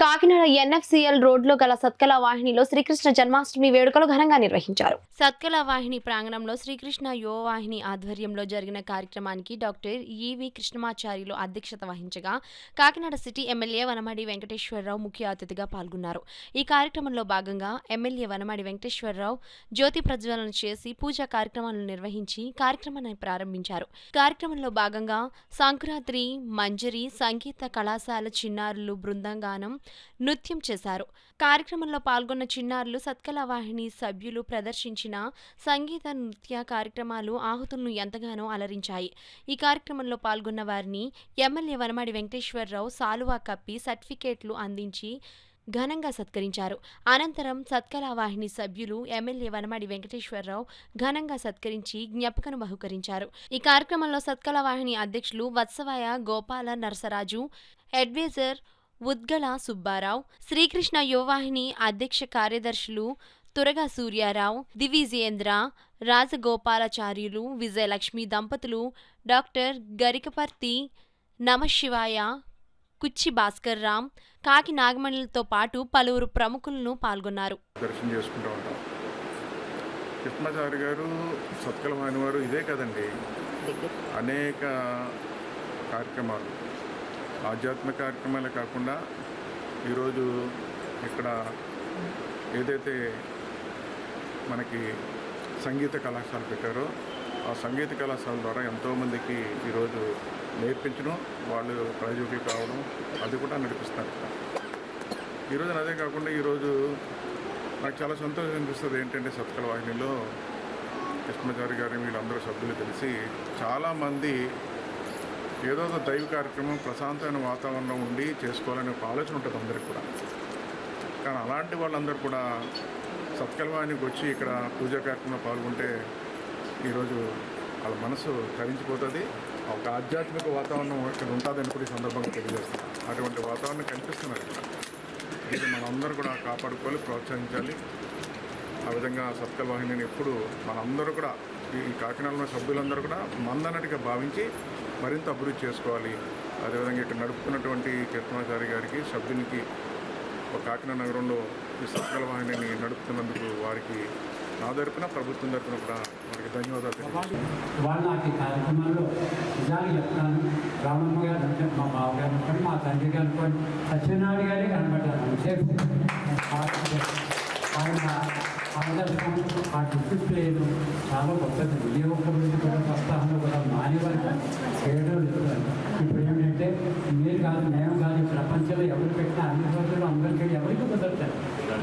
Kakinada NFCL రోడ్లో గల సత్కల వాహినిలో శ్రీకృష్ణ జన్మాష్టమి వేడుకలు ఘనంగా నిర్వహించారు. సత్కల వాహిని ప్రాంగణంలో శ్రీకృష్ణ యువ వాహిని ఆధ్వర్యంలో జరిగిన కార్యక్రమానికి డాక్టర్ ఈవి కృష్ణమాచార్యులు అధ్యక్షత వహించగా కాకినాడ సిటీ ఎమ్మెల్యే వనమాడి వెంకటేశ్వరరావు ముఖ్య అతిథిగా పాల్గొన్నారు. ఈ కార్యక్రమంలో భాగంగా ఎమ్మెల్యే వనమాడి వెంకటేశ్వరరావు జ్యోతి ప్రజ్వలన చేసి పూజా కార్యక్రమాలను నిర్వహించి కార్యక్రమాన్ని ప్రారంభించారు. కార్యక్రమంలో భాగంగా సంక్రాంతి మంజరి సంగీత కళాశాల చిన్నారులు బృందంగానం నృత్యం చేశారు. కార్యక్రమంలో పాల్గొన్న చిన్నారులు సత్కల వాహిని సభ్యులు ప్రదర్శించిన సంగీత నృత్య కార్యక్రమాలు ఆహుతులను ఎంతగానో అలరించాయి. ఈ కార్యక్రమంలో పాల్గొన్న వారిని ఎమ్మెల్యే వనమాడి వెంకటేశ్వరరావు సాలువా కప్పి సర్టిఫికేట్లు అందించి ఘనంగా సత్కరించారు. అనంతరం సత్కల వాహిని సభ్యులు ఎమ్మెల్యే వనమాడి వెంకటేశ్వరరావు ఘనంగా సత్కరించి జ్ఞాపికను బహుకరించారు. ఈ కార్యక్రమంలో సత్కల వాహిని అధ్యక్షులు వత్సవాయ గోపాల నరసరాజు, అడ్వైజర్ ఉద్గల సుబ్బారావు, శ్రీకృష్ణ యువవాహిని అధ్యక్ష కార్యదర్శులు తురగా సూర్యారావు, దివిజేంద్ర, రాజగోపాలాచార్యులు, విజయలక్ష్మి దంపతులు, డాక్టర్ గరికపర్తి నమశివాయ, కుచ్చి భాస్కర్ రామ్, కాకి నాగమణులతో పాటు పలువురు ప్రముఖులను పాల్గొన్నారు. దర్శనం చేసుకుంటూ ఉంటాం. కృష్ణమాచార్య గారు సత్కల వాహిని వారు ఇదే కదండి, అనేక కార్యక్రమాలు ఆధ్యాత్మిక కార్యక్రమాలే కాకుండా ఈరోజు ఇక్కడ ఏదైతే మనకి సంగీత కళాశాల పెట్టారో ఆ సంగీత కళాశాల ద్వారా ఎంతోమందికి ఈరోజు నేర్పించడం, వాళ్ళు ప్రయోజకులు కావడం, అది కూడా నడిపిస్తారు. ఈరోజు అదే కాకుండా ఈరోజు నాకు చాలా సంతోషం అనిపిస్తుంది. ఏంటంటే సత్కల వాహినిలో కృష్ణమాచార్య గారి వీళ్ళందరూ సభ్యులు తెలిసి చాలామంది ఏదో ఒక దైవ కార్యక్రమం ప్రశాంతమైన వాతావరణం ఉండి చేసుకోవాలనే ఒక ఆలోచన ఉంటుంది అందరికి కూడా. కానీ అలాంటి వాళ్ళందరూ కూడా సత్కల వాహినికి వచ్చి ఇక్కడ పూజా కార్యక్రమంలో పాల్గొంటే ఈరోజు వాళ్ళ మనసు తరించిపోతుంది. ఒక ఆధ్యాత్మిక వాతావరణం ఇక్కడ ఉంటుందని కూడా ఈ సందర్భంగా తెలియజేస్తుంది. అటువంటి వాతావరణం కనిపిస్తున్నారు ఇక్కడ. ఇది మనందరూ కూడా కాపాడుకోవాలి, ప్రోత్సహించాలి. ఆ విధంగా సత్కల వాహినిని ఎప్పుడు మనందరూ కూడా ఈ కాకినాడలో సభ్యులందరూ కూడా మందన్నటిగా భావించి మరింత అభివృద్ధి చేసుకోవాలి. అదేవిధంగా ఇక్కడ నడుపుతున్నటువంటి కృష్ణమాచార్య గారికి సభ్యునికి ఒక కాకినాడ నగరంలో ఈ సత్కల వాహినిని నడుపుతున్నందుకు వారికి నా తరపున ప్రభుత్వం తరపున కూడా వారికి ధన్యవాదాలు. వాళ్ళు ఆ కార్యక్రమంలో నిజాలు చెప్తాను. రామమ్మ గారు అంటే మా బావగారు అనుకోండి, మా తండ్రి గారు అనుకోండి, సత్యనారాయణ గారే కనబడ్డారు. ఆయన ఆదర్శం, ఆ డిసిప్లిన్ చాలా గొప్పది. ఏ ఒక్క గురించి కూడా ప్రోత్సాహంలో కూడా మానేవారు చేయడం ఇస్తున్నారు. ఇప్పుడు ఏమిటంటే మీరు కాదు, నేను కాదు, ప్రపంచంలో ఎవరు పెట్టినా అన్ని రోజులు అందరికీ ఎవరికి కుదరతారు.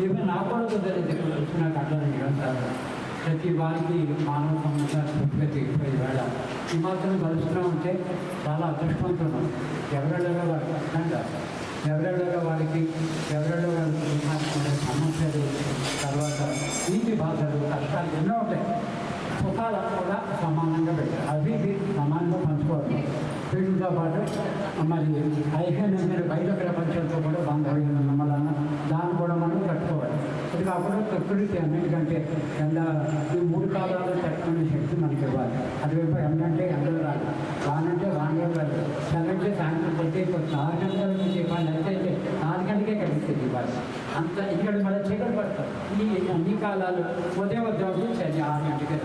ఈవెన్ నాకు కూడా కుదరదు. ఇక్కడ వచ్చిన కట్టలు నిరంతరాలు ప్రతి వారికి మానవ సంబంధ స్ఫూర్తి వేళ ఈ మాత్రం కలుస్తున్నాం అంటే చాలా అదృష్టవంతున్నాం. ఎవరెళ్ళగా వారికి అంటారు, ఎవరెళ్ళగా వారికి సమస్యలు, తర్వాత నీటి బాధలు, కష్టాలు ఎన్నో ఉంటాయి. సుఖాలు కూడా సమానంగా పెట్టారు. అవి సమానంగా పంచుకోవాలి. వీటితో పాటు మరి ఐక్యమైన బయట ప్రపంచంతో కూడా బాంధవ్యం నమ్మలన్న దాన్ని కూడా మనం కట్టుకోవాలి. అది కాకుండా ప్రకృతి అన్నిటికంటే ఈ 3 కాలాల్లో తట్టుకునే శక్తి మనకి ఇవ్వాలి. అటువైపు ఎండంటే ఎండలు రాదు, వానంటే వానలు రాదు, చల్లంటే సాయంత్రం పడితే 4 గంటల నుంచి 12 అయితే 4 గంటలకే కలిస్తుంది ఇవ్వాలి. అంత ఇక్కడ మన చీకటి పడతారు. ఈ అన్ని కాలాలు ఉదయం 6 గంటలకే